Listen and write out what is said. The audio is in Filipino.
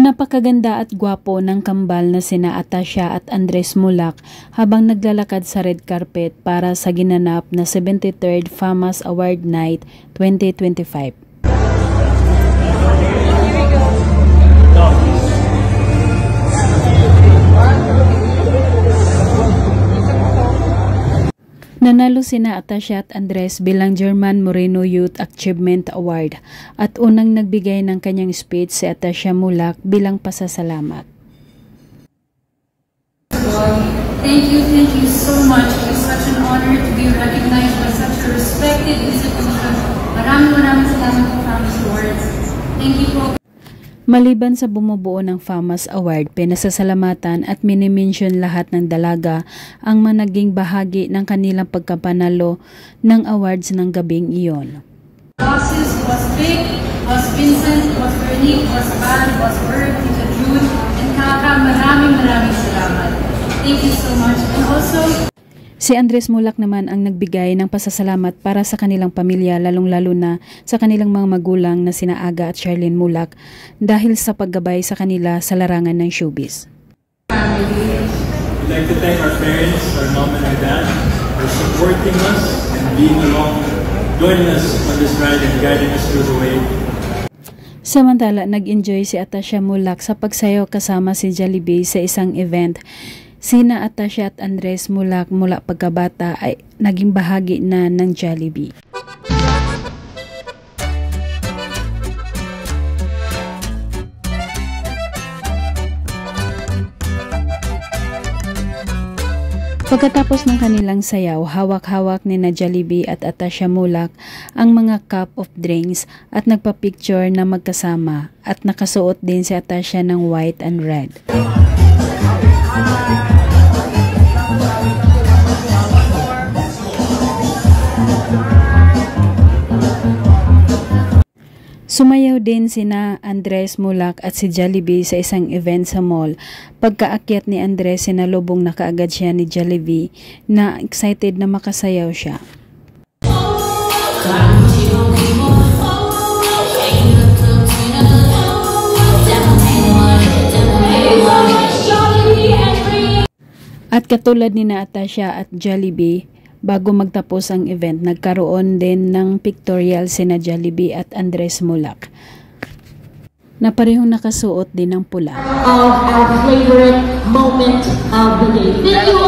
Napakaganda at gwapo ng kambal na sina Atasha at Andres Mulak habang naglalakad sa red carpet para sa ginanap na 73rd FAMAS Award Night 2025. Nanalo sina Atasha at Andres bilang German Moreno Youth Achievement Award at unang nagbigay ng kanyang speech si Atasha Mulak bilang pasasalamat. Thank you so much. It's such an honor to be recognized by such a respected institution. Maraming salamat po FAMAS Awards. Thank you po. Maliban sa bumubuo ng FAMAS Award, pinasasalamatan at minimension lahat ng dalaga ang managing bahagi ng kanilang pagkapanalo ng awards ng gabing iyon. Bosses was Vic, was Vincent, was Vernique, was Van, was Bert, Tita June, and Kaka, maraming salamat. Thank you so much. And also, si Andres Mulak naman ang nagbigay ng pasasalamat para sa kanilang pamilya, lalong-lalo na sa kanilang mga magulang na sina Aga at Charlene Mulak dahil sa paggabay sa kanila sa larangan ng showbiz. We'd like to thank our parents, our mom and our dad for supporting us and being along, joining us on this ride and guiding us through the way. Samantala, nag-enjoy si Atasha Mulak sa pagsayaw kasama si Jollibee sa isang event. Sina Atasha at Andres Mulak mula pagkabata ay naging bahagi na ng Jollibee. Pagkatapos ng kanilang sayaw, hawak-hawak ni na Jollibee at Atasha Mulak ang mga cup of drinks at nagpa-picture na magkasama at nakasuot din si Atasha ng white and red. Sumayaw din sina Andres Mulak at si Jollibee sa isang event sa mall. Pagkaakyat ni Andres, sinalubong na kaagad siya ni Jollibee na excited na makasayaw siya. At katulad ni na Atasha at Jollibee, bago magtapos ang event, nagkaroon din ng pictorial sina Jollibee at Andres Mulak na parehong nakasuot din ng pula. Of our favorite moment of the day. Thank you